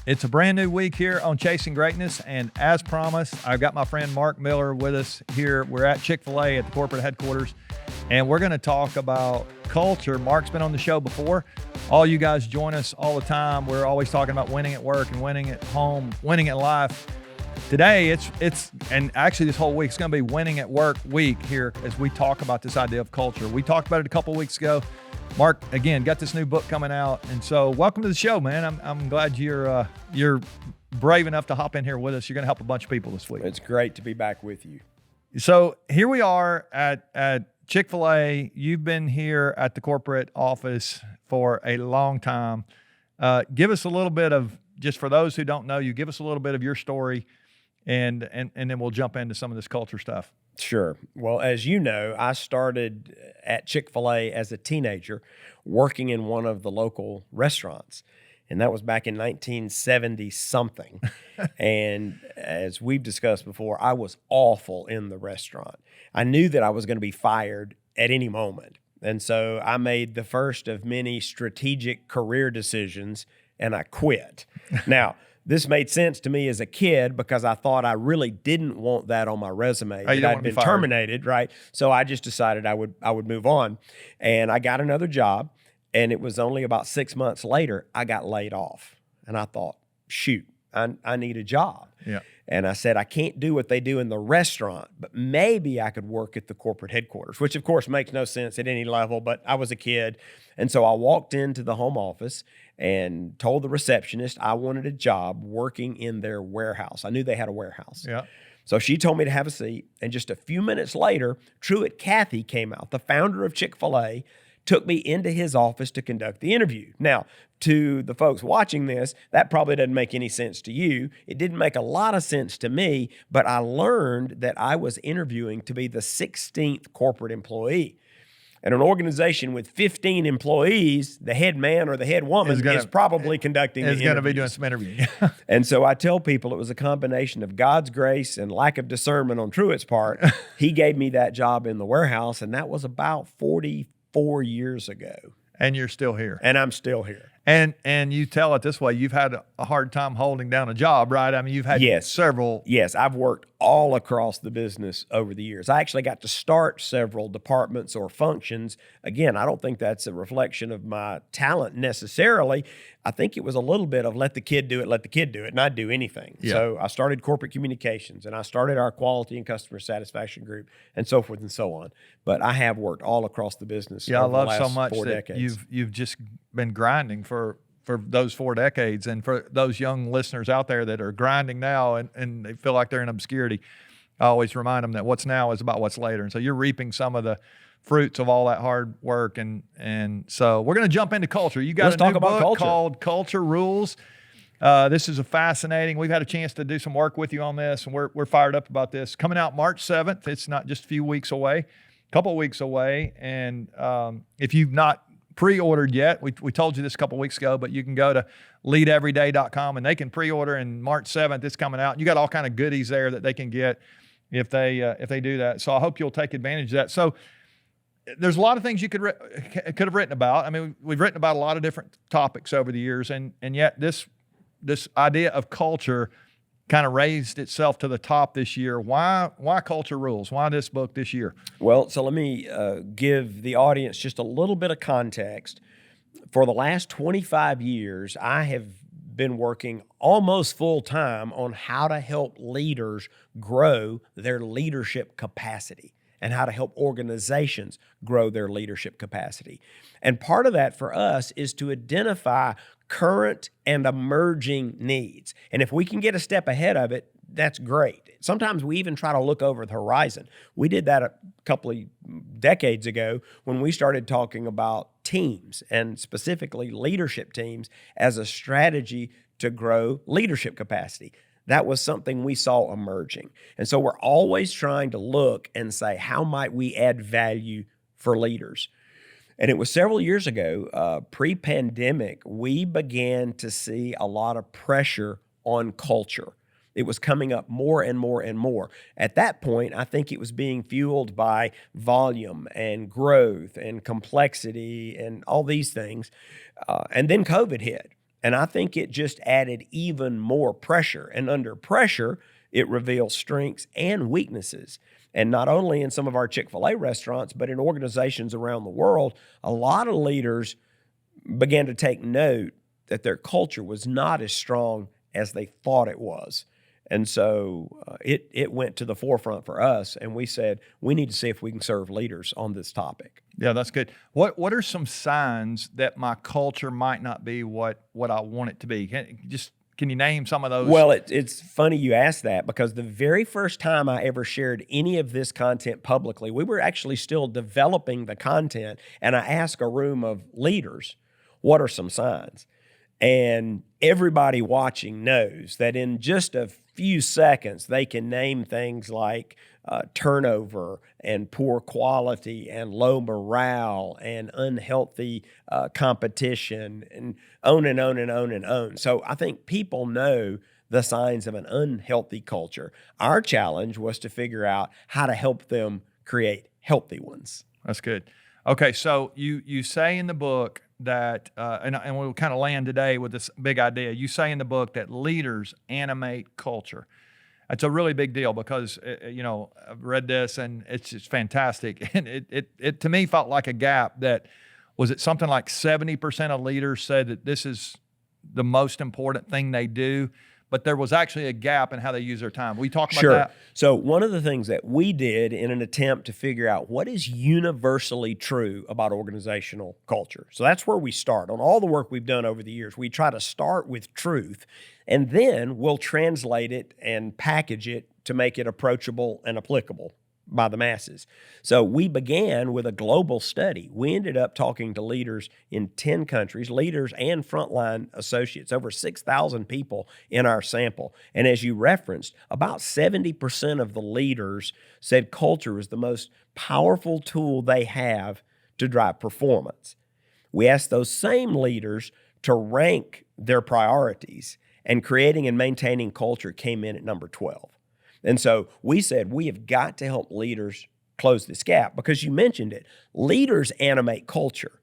It's a brand new week here on Chasing Greatness, and as promised, I've got my friend Mark Miller with us here. We're at Chick-fil-A at the corporate headquarters, and we're going to talk about culture. Mark's been on the show before. All you guys join us all the time. We're always talking about winning at work and winning at home, winning at life. Today, and actually this whole week, it's going to be winning at work week here as we talk about this idea of culture. We talked about it a couple of weeks ago. Mark, again, got this new book coming out, and so welcome to the show, man. I'm glad you're brave enough to hop in here with us. You're going to help a bunch of people this week. It's great to be back with you. So here we are at Chick-fil-A. You've been here at the corporate office for a long time. Give us a little bit of, just for those who don't know you, give us a little bit of your story, and then we'll jump into some of this culture stuff. Sure. Well, as you know, I started at Chick-fil-A as a teenager working in one of the local restaurants. And that was back in 1970 something. And as we've discussed before, I was awful in the restaurant. I knew that I was going to be fired at any moment. And so I made the first of many strategic career decisions, and I quit. Now, this made sense to me as a kid because I thought I really didn't want that on my resume. That I'd been terminated, right? So I just decided I would move on. And I got another job, and it was only about 6 months later I got laid off. And I thought, shoot, I need a job. Yeah. And I said, I can't do what they do in the restaurant, but maybe I could work at the corporate headquarters, which of course makes no sense at any level, but I was a kid. And so I walked into the home office and told the receptionist I wanted a job working in their warehouse. I knew they had a warehouse. Yeah. So she told me to have a seat. And just a few minutes later, Truett Cathy came out, the founder of Chick-fil-A, took me into his office to conduct the interview. Now, to the folks watching this, that probably doesn't make any sense to you. It didn't make a lot of sense to me, but I learned that I was interviewing to be the 16th corporate employee. And an organization with 15 employees, the head man or the head woman is probably conducting the interviews. Is going to be doing some interviewing. And so I tell people it was a combination of God's grace and lack of discernment on Truett's part. He gave me that job in the warehouse, and that was about 44 years ago. And you're still here. And I'm still here. And you tell it this way, you've had a hard time holding down a job, right? I mean, you've had several. Yes, I've worked all across the business over the years. I actually got to start several departments or functions. Again, I don't think that's a reflection of my talent necessarily. I think it was a little bit of let the kid do it, and I'd do anything. Yeah. So I started corporate communications, and I started our quality and customer satisfaction group, and so forth and so on. But I have worked all across the business. Yeah, over I love the last so much 4 that decades. you've just been grinding for those 4 decades, and for those young listeners out there that are grinding now and they feel like they're in obscurity, I always remind them that what's now is about what's later. And so you're reaping some of the fruits of all that hard work. And so we're going to jump into culture. You got a new book called Culture Rules. This is fascinating. We've had a chance to do some work with you on this, and we're fired up about this. Coming out March 7th. It's not just a few weeks away, a couple of weeks away. And if you've not pre-ordered yet, we told you this a couple of weeks ago, but you can go to leadeveryday.com and they can pre-order, and March 7th it's coming out. You got all kind of goodies there that they can get if they do that. So I hope you'll take advantage of that. So there's a lot of things you could have written about. I mean, we've written about a lot of different topics over the years, and yet this idea of culture kind of raised itself to the top this year. Why Culture Rules? Why this book this year? Well, so let me give the audience just a little bit of context. For the last 25 years, I have been working almost full time on how to help leaders grow their leadership capacity and how to help organizations grow their leadership capacity. And part of that for us is to identify current and emerging needs. And if we can get a step ahead of it, that's great. Sometimes we even try to look over the horizon. We did that a couple of decades ago when we started talking about teams, and specifically leadership teams, as a strategy to grow leadership capacity. That was something we saw emerging. And so we're always trying to look and say, how might we add value for leaders? And it was several years ago, pre-pandemic, we began to see a lot of pressure on culture. It was coming up more and more and more. At that point, I think it was being fueled by volume and growth and complexity and all these things. And then COVID hit. And I think it just added even more pressure. And under pressure, it reveals strengths and weaknesses. And not only in some of our Chick-fil-A restaurants, but in organizations around the world, a lot of leaders began to take note that their culture was not as strong as they thought it was. And so it went to the forefront for us, and we said, we need to see if we can serve leaders on this topic. Yeah, that's good. What are some signs that my culture might not be what I want it to be? Can you name some of those? Well, it's funny you asked that, because the very first time I ever shared any of this content publicly, we were actually still developing the content, and I asked a room of leaders, what are some signs? And everybody watching knows that in just a few seconds, they can name things like turnover and poor quality and low morale and unhealthy competition, and on and on and on and on. So I think people know the signs of an unhealthy culture. Our challenge was to figure out how to help them create healthy ones. That's good. Okay, so you say in the book that, and we'll kind of land today with this big idea. You say in the book that leaders animate culture. That's a really big deal, because I've read this and it's just fantastic. And it to me felt like a gap. That was it something like 70% of leaders said that this is the most important thing they do, but there was actually a gap in how they use their time. We talk about that. So one of the things that we did in an attempt to figure out what is universally true about organizational culture. So that's where we start. On all the work we've done over the years, we try to start with truth, and then we'll translate it and package it to make it approachable and applicable by the masses. So we began with a global study. We ended up talking to leaders in 10 countries, leaders and frontline associates, over 6,000 people in our sample. And as you referenced, about 70% of the leaders said culture is the most powerful tool they have to drive performance. We asked those same leaders to rank their priorities, and creating and maintaining culture came in at number 12. And so we said, we have got to help leaders close this gap, because you mentioned it. Leaders animate culture.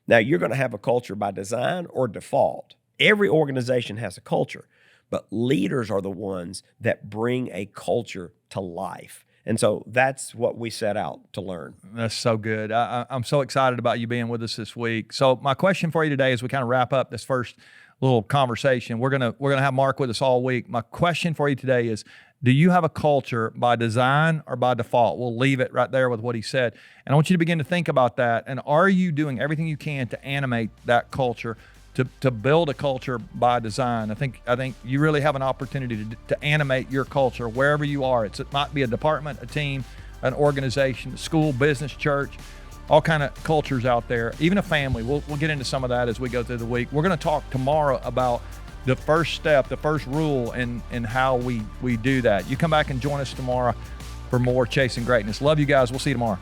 Now, you're going to have a culture by design or default. Every organization has a culture, but leaders are the ones that bring a culture to life. And so that's what we set out to learn. That's so good. I'm so excited about you being with us this week. So my question for you today, as we kind of wrap up this first little conversation, we're gonna have Mark with us all week. My question for you today is, do you have a culture by design or by default? We'll leave it right there with what he said. And I want you to begin to think about that. And are you doing everything you can to animate that culture, to build a culture by design? I think you really have an opportunity to animate your culture wherever you are. It might be a department, a team, an organization, a school, business, church, all kind of cultures out there, even a family. We'll get into some of that as we go through the week. We're going to talk tomorrow about the first step, the first rule in how we do that. You come back and join us tomorrow for more Chasing Greatness. Love you guys. We'll see you tomorrow.